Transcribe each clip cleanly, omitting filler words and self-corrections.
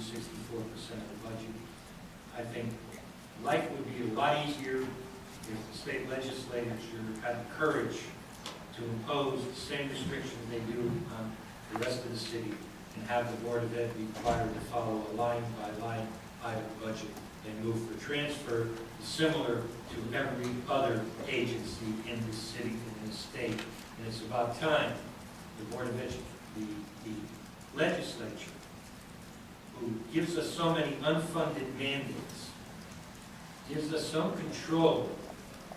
64% of the budget. I think life would be a lot easier if the state legislature had the courage to impose the same restrictions they do on the rest of the city and have the Board of Ed be required to follow a line-by-line item budget and move for transfer similar to every other agency in this city and in the state. And it's about time the Board of Education, the legislature, who gives us so many unfunded mandates, gives us some control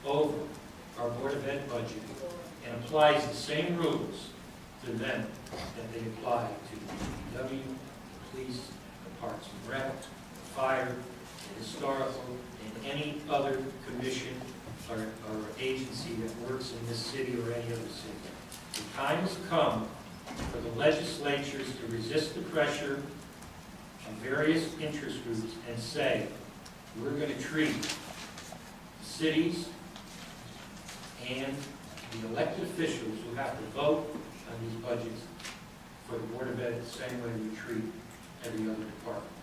over our Board of Ed budget and applies the same rules to them that they apply to the DPW, the police, the Parks and Rec, the fire, the historical, and any other commission or agency that works in this city or any other city. The time has come for the legislatures to resist the pressure of various interest groups and say, we're going to treat cities and the elected officials who have to vote on these budgets for the Board of Ed the same way we treat every other department.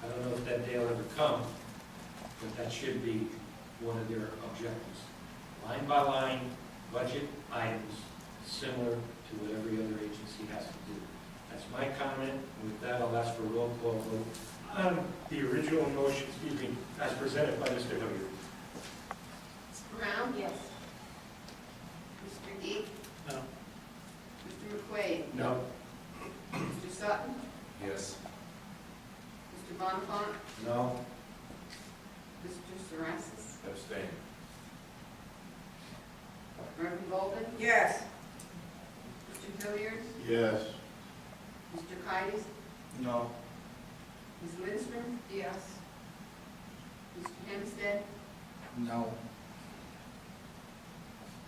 I don't know if that day will ever come, but that should be one of their objectives. Line by line budget items similar to what every other agency has to do. That's my comment. With that, I'll ask for a roll call vote on the original motion, as presented by Mr. Hilliard. Mr. Brown? Yes. Mr. Geek? No. Mr. McQuaid? No. Mr. Sutton? Yes. Mr. Bonifant? No. Mr. Sorassis? Abstain. Reverend Golden? Yes. Mr. Hilliard? Yes. Mr. Kites? No. Ms. Lindstrom? Yes. Mr. Hempstead? No.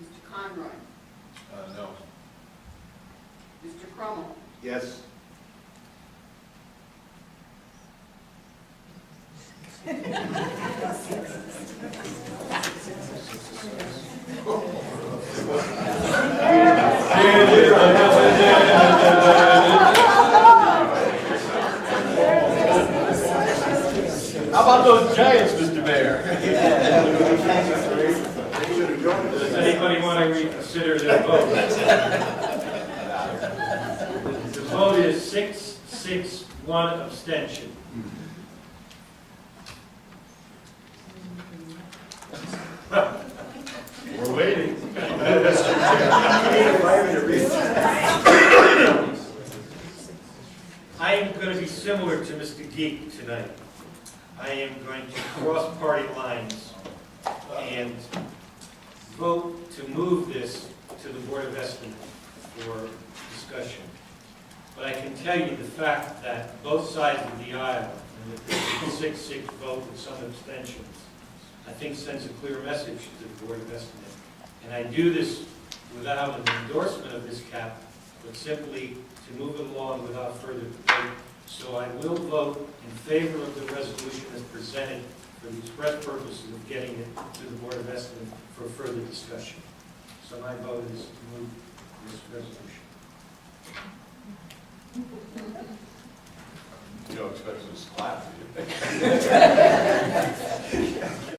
Mr. Conroy? No. Mr. Crummell? Yes. How about those Giants, Mr. Mayor? Does anybody want to reconsider their vote? The vote is 6-6-1 abstention. We're waiting. I am going to be similar to Mr. Geek tonight. I am going to cross party lines and vote to move this to the Board of Estimate for discussion. But I can tell you the fact that both sides of the aisle, and that there's a 6-6 vote with some abstentions, I think sends a clear message to the Board of Estimate. And I do this without an endorsement of this cap, but simply to move it along without further debate. So I will vote in favor of the resolution as presented for the express purposes of getting it to the Board of Estimate for further discussion. So my vote is to move this resolution. You don't expect us to clap, do you?